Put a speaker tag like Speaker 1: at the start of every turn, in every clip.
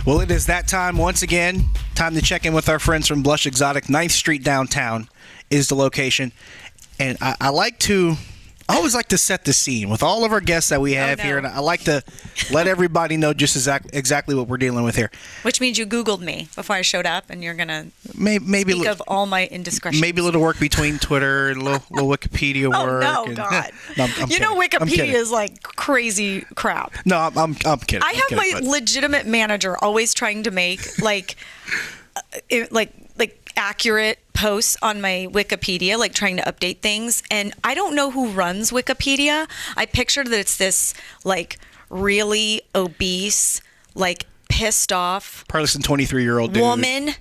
Speaker 1: Well, it is that time once again. Time to check in with our friends from Blush Exotic. 9th Street downtown is the location. And I always like to set the scene with all of our guests that we have here. And I like to let everybody know just exactly what we're dealing with here.
Speaker 2: Which means you Googled me before I showed up, and you're going to
Speaker 1: maybe
Speaker 2: speak of all my indiscretions.
Speaker 1: Maybe a little work between Twitter and a little Wikipedia work.
Speaker 2: Oh, no, God.
Speaker 1: No, I'm
Speaker 2: you know,
Speaker 1: kidding.
Speaker 2: Wikipedia is like crazy crap.
Speaker 1: No, I'm kidding.
Speaker 2: I have my legitimate manager always trying to make like accurate posts on my Wikipedia, like trying to update things. And I don't know who runs Wikipedia. I pictured that it's this like really obese, like pissed off,
Speaker 1: probably some 23-year-old dude.
Speaker 2: Woman.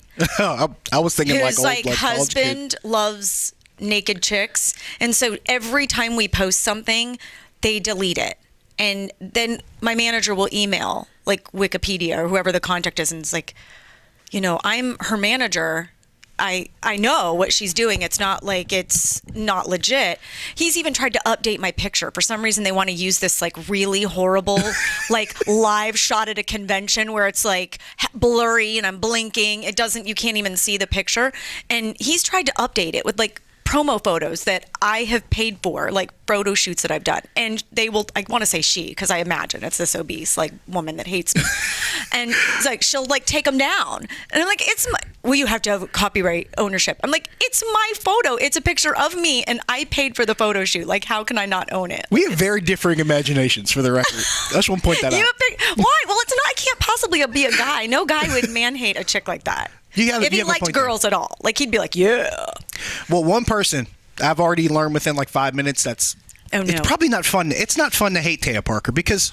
Speaker 1: I was thinking
Speaker 2: whose
Speaker 1: like old,
Speaker 2: husband loves naked chicks. And so every time we post something, they delete it. And then my manager will email like Wikipedia or whoever the contact is, and it's like, you know, I'm her manager. I know what she's doing. It's not like it's not legit. He's even tried to update my picture. For some reason, they want to use this like really horrible, like live shot at a convention where it's like blurry and I'm blinking. You can't even see the picture. And he's tried to update it with like promo photos that I have paid for, like photo shoots that I've done. And they will, I want to say she, because I imagine it's this obese like woman that hates me. And it's like, she'll like take them down. And I'm like, you have to have copyright ownership. I'm like, it's my photo. It's a picture of me and I paid for the photo shoot. Like, how can I not own it?
Speaker 1: We have very differing imaginations, for the record. I just want to point that out.
Speaker 2: Why? Well, it's not, I can't possibly be a guy. No guy would man-hate a chick like that. If he liked girls at all. Like, he'd be like, yeah.
Speaker 1: Well, one person I've already learned within like 5 minutes it's probably not fun. It's not fun to hate Taya Parker because,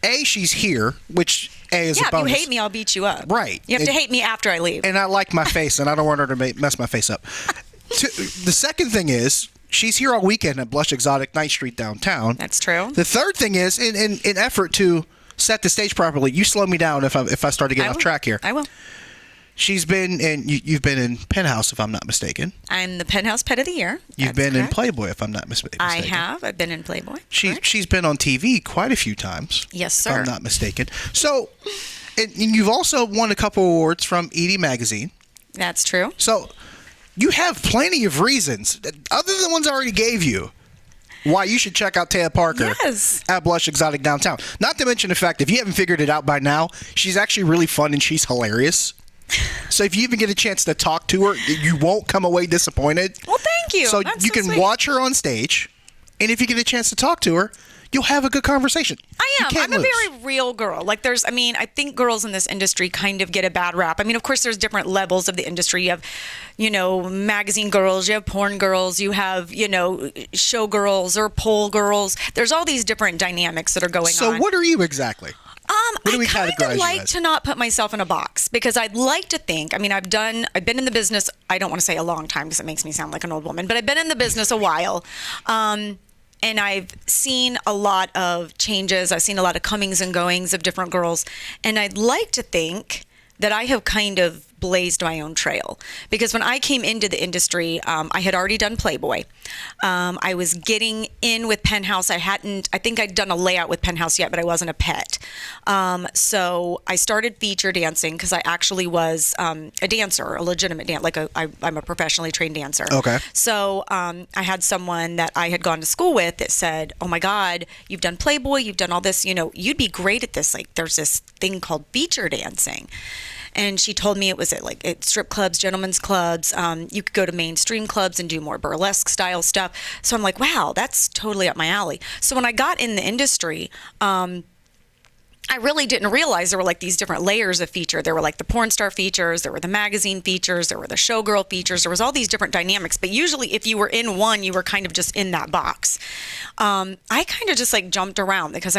Speaker 1: A, she's here, which A is a bonus.
Speaker 2: If you hate me, I'll beat you up.
Speaker 1: Right.
Speaker 2: You have to hate me after I leave.
Speaker 1: And I like my face, and I don't want her to mess my face up. The second thing is, she's here all weekend at Blush Exotic, 9th Street downtown.
Speaker 2: That's true.
Speaker 1: The third thing is, in effort to set the stage properly, you slow me down if I start to get off track here.
Speaker 2: I will.
Speaker 1: She's been in. You've been in Penthouse, if I'm not mistaken.
Speaker 2: I'm the Penthouse Pet of the Year.
Speaker 1: You've been in Playboy, if I'm not mistaken.
Speaker 2: I have. I've been in Playboy.
Speaker 1: She's been on TV quite a few times.
Speaker 2: Yes, sir.
Speaker 1: If I'm not mistaken. So, and you've also won a couple awards from Edie Magazine.
Speaker 2: That's true.
Speaker 1: So, you have plenty of reasons, other than the ones I already gave you, why you should check out Taya Parker at Blush Exotic downtown. Not to mention the fact, if you haven't figured it out by now, she's actually really fun and she's hilarious. So if you even get a chance to talk to her, you won't come away disappointed.
Speaker 2: Well, thank you.
Speaker 1: So
Speaker 2: That's
Speaker 1: you can
Speaker 2: sweet.
Speaker 1: watch her on stage, and if you get a chance to talk to her, you'll have a good conversation.
Speaker 2: I am. I'm a very real girl. Like I think girls in this industry kind of get a bad rap. I mean, of course, there's different levels of the industry. You have, magazine girls, you have porn girls, you have, show girls or pole girls. There's all these different dynamics that are going on.
Speaker 1: So what are you exactly?
Speaker 2: I kind of like to not put myself in a box because I'd like to think, I've been in the business, I don't want to say a long time because it makes me sound like an old woman, but I've been in the business a while. And I've seen a lot of changes. I've seen a lot of comings and goings of different girls. And I'd like to think that I have kind of blazed my own trail. Because when I came into the industry, I had already done Playboy. I was getting in with Penthouse. I think I'd done a layout with Penthouse yet, but I wasn't a pet. So I started feature dancing because I actually was a dancer, a legitimate dancer. I'm a professionally trained dancer.
Speaker 1: Okay.
Speaker 2: So I had someone that I had gone to school with that said, oh my God, you've done Playboy, you've done all this, you'd be great at this. Like there's this thing called feature dancing. And she told me it was at strip clubs, gentlemen's clubs. You could go to mainstream clubs and do more burlesque style stuff. So I'm like, wow, that's totally up my alley. So when I got in the industry, I really didn't realize there were like these different layers of feature. There were like the porn star features, there were the magazine features, there were the showgirl features. There was all these different dynamics. But usually if you were in one, you were kind of just in that box. I kind of just like jumped around because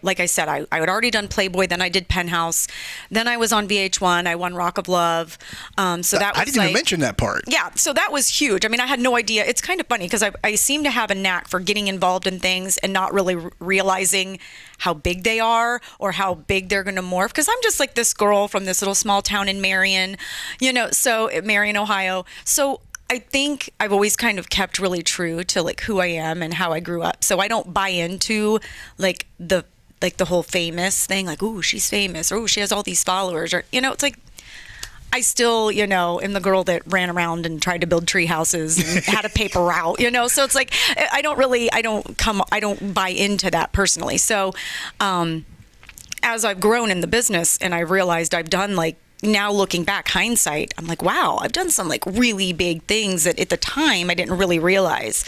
Speaker 2: like I said, I had already done Playboy, then I did Penthouse, then I was on VH1, I won Rock of Love. So that was
Speaker 1: I didn't even mention that part.
Speaker 2: Yeah, so that was huge. I had no idea. It's kind of funny because I seem to have a knack for getting involved in things and not really realizing how big they are or how big they're going to morph. Because I'm just like this girl from this little small town in Marion, Marion, Ohio. So I think I've always kind of kept really true to like who I am and how I grew up. So I don't buy into like the like the whole famous thing, like, ooh, she's famous, or ooh, she has all these followers, or, it's like, I still, am the girl that ran around and tried to build tree houses and had a paper route, so it's like, I don't buy into that personally. So, as I've grown in the business and I realized I've done, like, now looking back, hindsight, I'm like, wow, I've done some like really big things that at the time I didn't really realize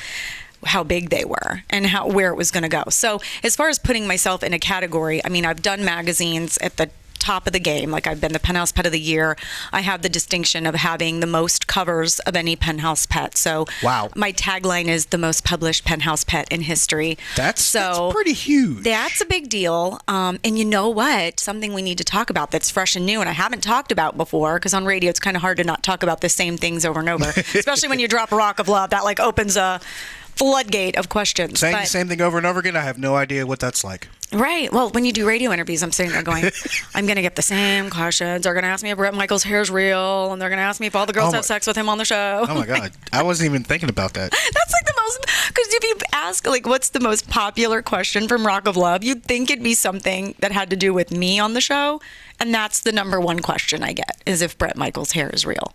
Speaker 2: how big they were and where it was going to go. So as far as putting myself in a category, I mean, I've done magazines at the top of the game. Like, I've been the Penthouse Pet of the Year. I have the distinction of having the most covers of any Penthouse pet. So
Speaker 1: wow,
Speaker 2: my tagline is the most published Penthouse pet in history.
Speaker 1: That's pretty huge.
Speaker 2: That's a big deal. And you know what? Something we need to talk about that's fresh and new and I haven't talked about before, because on radio it's kind of hard to not talk about the same things over and over, especially when you drop a rock of love. That like opens a floodgate of questions.
Speaker 1: Saying the same thing over and over again, I have no idea what that's like.
Speaker 2: Right. Well, when you do radio interviews, I'm sitting there going, I'm going to get the same questions. They're going to ask me if Bret Michaels' hair is real, and they're going to ask me if all the girls have sex with him on the show.
Speaker 1: Oh, my God. I wasn't even thinking about that.
Speaker 2: That's like the most, because if you ask, like, what's the most popular question from Rock of Love, you'd think it'd be something that had to do with me on the show, and that's the number one question I get, is if Bret Michaels' hair is real.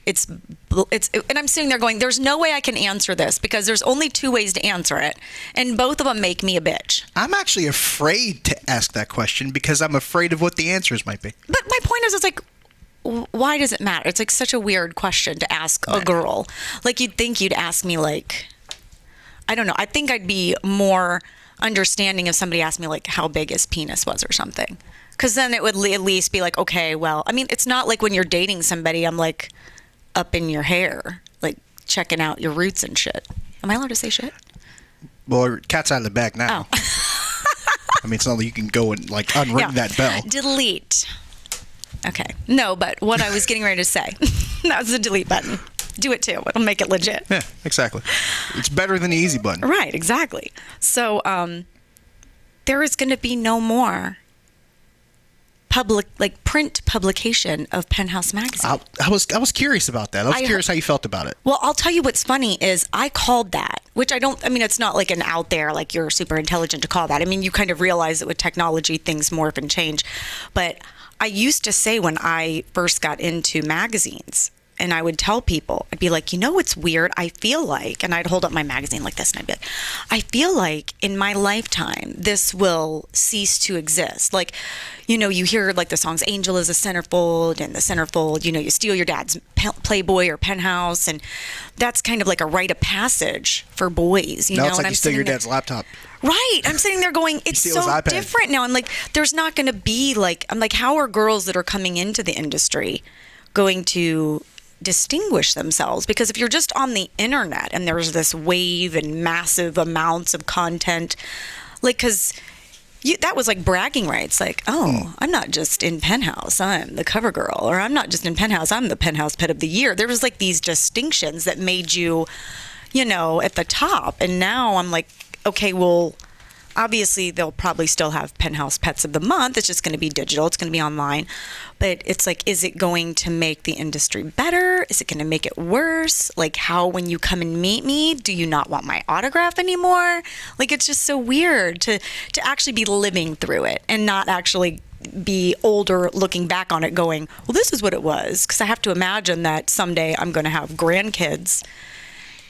Speaker 2: It's, and I'm sitting there going, there's no way I can answer this because there's only two ways to answer it. And both of them make me a bitch.
Speaker 1: I'm actually afraid to ask that question because I'm afraid of what the answers might be.
Speaker 2: But my point is, it's like, why does it matter? It's like such a weird question to ask a girl. Like, you'd think you'd ask me, like, I don't know. I think I'd be more understanding if somebody asked me, like, how big his penis was or something. Because then it would at least be like, okay, well, I mean, it's not like when you're dating somebody, I'm like, up in your hair, like checking out your roots and shit. Am I allowed to say shit?
Speaker 1: Well, cat's out of the bag now.
Speaker 2: Oh.
Speaker 1: I mean, it's not like you can go and like unring that bell.
Speaker 2: Delete. Okay. No, but what I was getting ready to say, that was the delete button. Do it too. It'll make it legit.
Speaker 1: Yeah, exactly. It's better than the easy button.
Speaker 2: Right, exactly. So there is going to be no more print publication of Penthouse magazine.
Speaker 1: I was curious about that. I was curious how you felt about it.
Speaker 2: Well, I'll tell you what's funny is I called that, which I mean, it's not like an out there, like you're super intelligent to call that. I mean, you kind of realize that with technology, things morph and change. But I used to say when I first got into magazines, and I would tell people, I'd be like, what's weird? I feel like, and I'd hold up my magazine like this, and I'd be like, I feel like in my lifetime, this will cease to exist. Like, you hear like the songs, Angel is a centerfold, and the centerfold, you steal your dad's Playboy or Penthouse, and that's kind of like a rite of passage for boys,
Speaker 1: Now
Speaker 2: know?
Speaker 1: it's like
Speaker 2: and
Speaker 1: you steal your dad's laptop.
Speaker 2: Right. I'm sitting there going, it's so different now. I'm like, there's not going to be like, I'm like, how are girls that are coming into the industry going to distinguish themselves? Because if you're just on the internet and there's this wave and massive amounts of content, like, because that was like bragging rights, like, oh, I'm not just in Penthouse, I'm the cover girl, or I'm not just in Penthouse, I'm the Penthouse Pet of the Year. There was like these distinctions that made you, at the top. And now I'm like, okay, well, obviously they'll probably still have Penthouse Pets of the Month. It's just going to be digital. It's going to be online. But it's like, is it going to make the industry better? Is it going to make it worse? Like, how, when you come and meet me, do you not want my autograph anymore? Like, it's just so weird to actually be living through it and not actually be older looking back on it going, well, this is what it was. Because I have to imagine that someday I'm going to have grandkids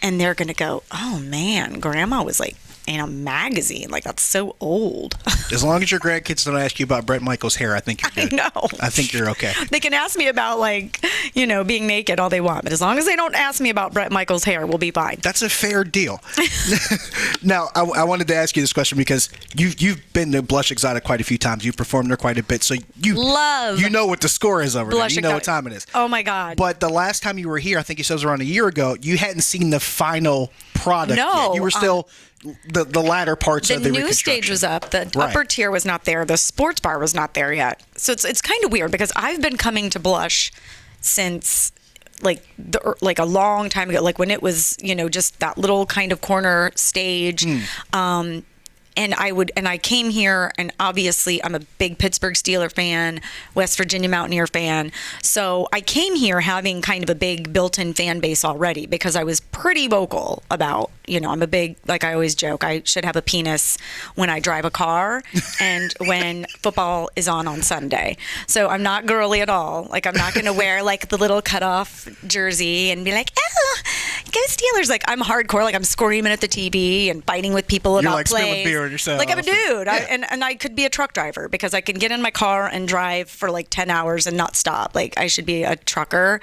Speaker 2: and they're going to go, oh man, grandma was like in a magazine. Like, that's so old.
Speaker 1: As long as your grandkids don't ask you about Bret Michaels' hair, I think you're good.
Speaker 2: I know.
Speaker 1: I think you're okay.
Speaker 2: They can ask me about, like, being naked all they want. But as long as they don't ask me about Bret Michaels' hair, we'll be fine.
Speaker 1: That's a fair deal. Now, I wanted to ask you this question because you've been to Blush Exotic quite a few times. You've performed there quite a bit. So you know what the score is over
Speaker 2: Blush
Speaker 1: there. You know what time it is.
Speaker 2: Oh, my God.
Speaker 1: But the last time you were here, I think you said it was around a year ago, you hadn't seen the final product yet. You were still the latter parts of the
Speaker 2: new stage was up. The upper tier was not there. The sports bar was not there yet. So it's kind of weird because I've been coming to Blush since like a long time ago, like when it was just that little kind of corner stage. And I came here, and obviously I'm a big Pittsburgh Steeler fan, West Virginia Mountaineer fan. So I came here having kind of a big built-in fan base already because I was pretty vocal about, I'm a big, like I always joke, I should have a penis when I drive a car and when football is on Sunday. So I'm not girly at all. Like, I'm not going to wear like the little cutoff jersey and be like, oh, go Steelers. Like, I'm hardcore. Like, I'm screaming at the TV and fighting with people about plays.
Speaker 1: Spilling beer on yourself.
Speaker 2: Like, I'm a dude.
Speaker 1: Yeah.
Speaker 2: And I could be a truck driver because I can get in my car and drive for like 10 hours and not stop. Like, I should be a trucker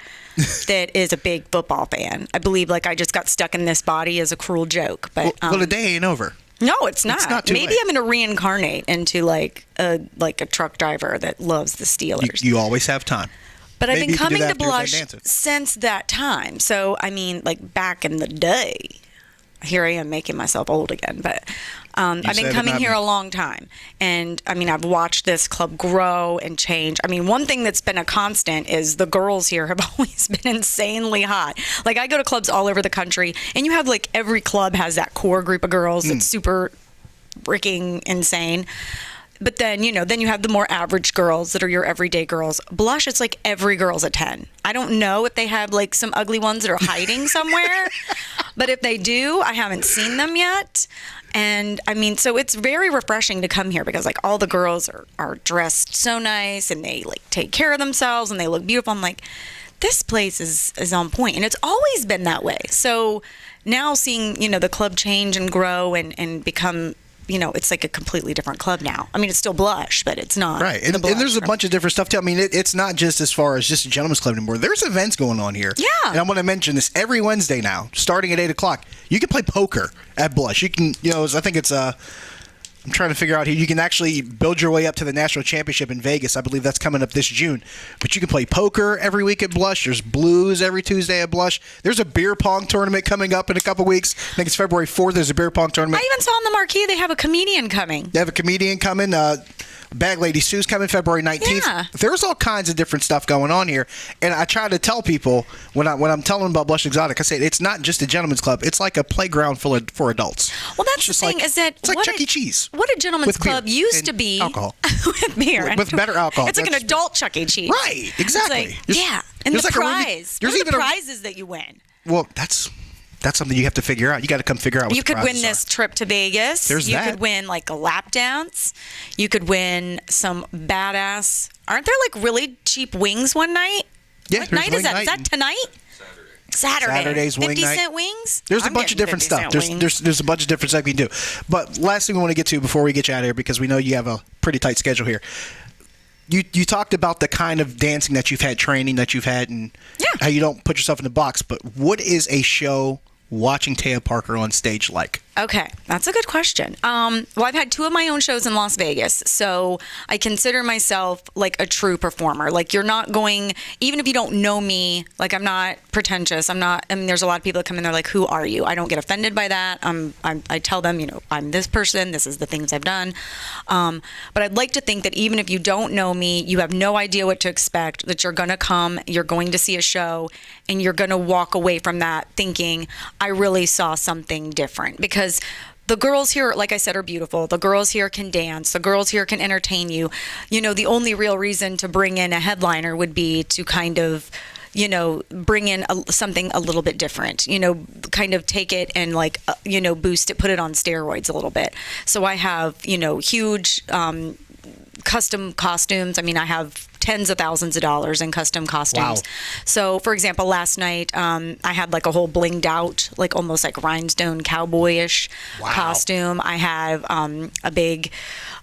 Speaker 2: that is a big football fan. I believe like I just got stuck in this body as a cruel joke. But
Speaker 1: well, the day ain't over.
Speaker 2: No, it's not.
Speaker 1: It's not too
Speaker 2: Maybe
Speaker 1: late.
Speaker 2: I'm going to reincarnate into like a truck driver that loves the Steelers.
Speaker 1: You always have time.
Speaker 2: But
Speaker 1: Maybe
Speaker 2: I've been
Speaker 1: you can do
Speaker 2: coming
Speaker 1: that
Speaker 2: to
Speaker 1: after you're done
Speaker 2: Blush
Speaker 1: dancing.
Speaker 2: since that time. So, I mean, like back in the day, here I am making myself old again. But I've been coming here a long time. And, I mean, I've watched this club grow and change. I mean, one thing that's been a constant is the girls here have always been insanely hot. Like, I go to clubs all over the country, and you have, like, every club has that core group of girls that's super freaking insane. But then, then you have the more average girls that are your everyday girls. Blush, it's like every girl's a 10. I don't know if they have like some ugly ones that are hiding somewhere. But if they do, I haven't seen them yet. And I mean, so it's very refreshing to come here because like all the girls are dressed so nice and they like take care of themselves and they look beautiful. I'm like, this place is on point. And it's always been that way. So now seeing, the club change and grow and become, it's like a completely different club now. I mean, it's still Blush, but it's not.
Speaker 1: Right. And there's a bunch of different stuff, too. I mean, it's not just as far as just a gentleman's club anymore. There's events going on here.
Speaker 2: Yeah.
Speaker 1: And I'm going to mention this every Wednesday now, starting at 8 o'clock. You can play poker at Blush. You can, I think it's I'm trying to figure out here. You can actually build your way up to the national championship in Vegas. I believe that's coming up this June. But you can play poker every week at Blush. There's blues every Tuesday at Blush. There's a beer pong tournament coming up in a couple weeks. I think it's February 4th. There's a beer pong tournament.
Speaker 2: I even saw on the marquee they have a comedian coming.
Speaker 1: They have a comedian coming. Bag Lady Sue's coming February 19th.
Speaker 2: Yeah.
Speaker 1: There's all kinds of different stuff going on here. And I try to tell people when I'm telling them about Blush Exotic, I say it's not just a gentleman's club. It's like a playground for adults.
Speaker 2: Well, that's the thing is that
Speaker 1: it's like Chuck E. Cheese.
Speaker 2: What a gentleman's club used to be.
Speaker 1: Alcohol.
Speaker 2: With beer.
Speaker 1: With better alcohol.
Speaker 2: It's like an adult Chuck E. Cheese.
Speaker 1: Right. Exactly.
Speaker 2: It's like, yeah. And the prize.
Speaker 1: There's
Speaker 2: what are
Speaker 1: even
Speaker 2: the prizes that you win?
Speaker 1: Well, that's something you have to figure out. You got to come figure out what
Speaker 2: you
Speaker 1: the
Speaker 2: could win
Speaker 1: prizes
Speaker 2: this
Speaker 1: are.
Speaker 2: trip to Vegas.
Speaker 1: There's
Speaker 2: you
Speaker 1: that.
Speaker 2: could win like a lap dance. You could win some badass. Aren't there like really cheap wings one night?
Speaker 1: Yeah.
Speaker 2: What night is that? Is that tonight? Saturday.
Speaker 1: Saturday's wing
Speaker 2: 50
Speaker 1: night.
Speaker 2: cent wings?
Speaker 1: There's a
Speaker 2: I'm
Speaker 1: bunch of
Speaker 2: getting
Speaker 1: different
Speaker 2: 50
Speaker 1: stuff.
Speaker 2: cent wings.
Speaker 1: There's a bunch of different stuff you can do. But last thing we want to get to before we get you out of here, because we know you have a pretty tight schedule here. You talked about the kind of dancing that you've had, training that you've had, and how you don't put yourself in the box. But what is a show watching Taya Parker on stage like?
Speaker 2: Okay, that's a good question. Well, I've had 2 of my own shows in Las Vegas, so I consider myself like a true performer. Like you're not going, even if you don't know me, like I'm not pretentious. I mean, there's a lot of people that come in, they're like, who are you? I don't get offended by that. I tell them, I'm this person, this is the things I've done. But I'd like to think that even if you don't know me, you have no idea what to expect, that you're going to come, you're going to see a show, and you're going to walk away from that thinking, I really saw something different. Because the girls here, like I said, are beautiful. The girls here can dance. The girls here can entertain you. The only real reason to bring in a headliner would be to kind of, bring in something a little bit different, kind of take it and like, boost it, put it on steroids a little bit. So I have, huge custom costumes. I mean, I have tens of thousands of dollars in custom costumes.
Speaker 1: Wow.
Speaker 2: So, for example, last night I had like a whole blinged out, like almost like rhinestone cowboyish costume. I have a big,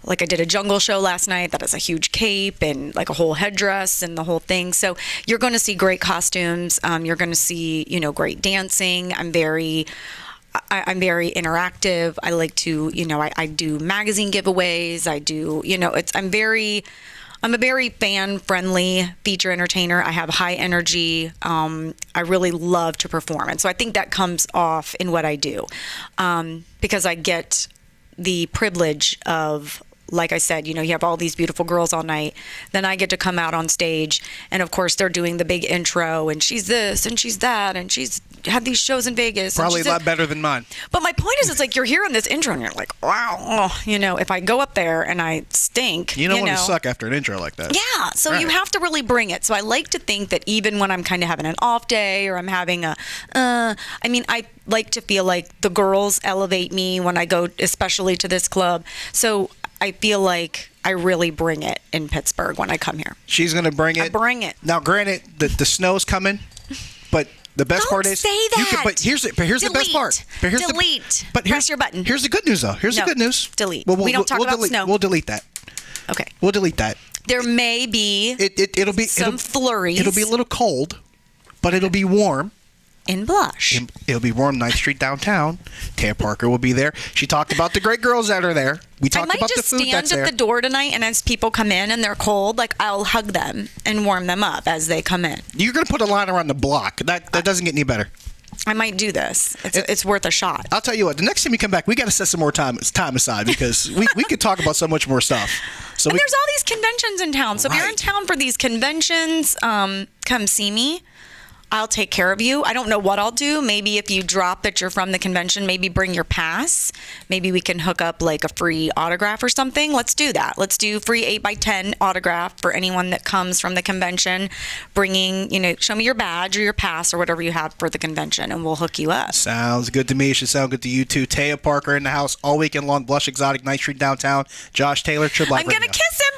Speaker 2: like I did a jungle show last night that has a huge cape and like a whole headdress and the whole thing. So you're going to see great costumes. You're going to see, great dancing. I'm very interactive. I like to, I do magazine giveaways. I do, I'm a very fan-friendly feature entertainer. I have high energy. I really love to perform. And so I think that comes off in what I do because I get the privilege of, like I said, you have all these beautiful girls all night. Then I get to come out on stage. And, of course, they're doing the big intro. And she's this and she's that. And she's had these shows in Vegas.
Speaker 1: Probably a lot better than mine.
Speaker 2: But my point is, it's like you're hearing this intro and you're like, wow, if I go up there and I stink.
Speaker 1: You don't want to suck after an intro like that.
Speaker 2: Yeah, so you have to really bring it. So I like to think that even when I'm kind of having an off day or I'm having I like to feel like the girls elevate me when I go, especially to this club. So I feel like I really bring it in Pittsburgh when I come here.
Speaker 1: She's going to bring it.
Speaker 2: I bring it.
Speaker 1: Now, granted, the snow's coming, but the best part is
Speaker 2: say that.
Speaker 1: But here's the best part.
Speaker 2: Delete. Press your button.
Speaker 1: Here's the good news, though. Here's the good news.
Speaker 2: Delete. We don't talk about snow.
Speaker 1: We'll delete that.
Speaker 2: Okay.
Speaker 1: We'll delete that.
Speaker 2: There may be some flurries.
Speaker 1: It'll be a little cold, but it'll be warm.
Speaker 2: In Blush.
Speaker 1: It'll be warm 9th Street downtown. Taya Parker will be there. She talked about the great girls that are there. We talked about the food that's there. I might just stand at the door tonight, and as people come in and they're cold, like I'll hug them and warm them up as they come in. You're going to put a line around the block. That doesn't get any better. I might do this. It's worth a shot. I'll tell you what. The next time you come back, we got to set some more time aside because we could talk about so much more stuff. So and there's all these conventions in town. So if you're in town for these conventions, come see me. I'll take care of you. I don't know what I'll do. Maybe if you drop that you're from the convention, maybe bring your pass. Maybe we can hook up like a free autograph or something. Let's do that. Let's do free 8x10 autograph for anyone that comes from the convention. Bringing, show me your badge or your pass or whatever you have for the convention, and we'll hook you up. Sounds good to me. It should sound good to you too. Taya Parker in the house all weekend long. Blush Exotic, 9th Street downtown. Josh Taylor, Trib Life. I'm gonna kiss him.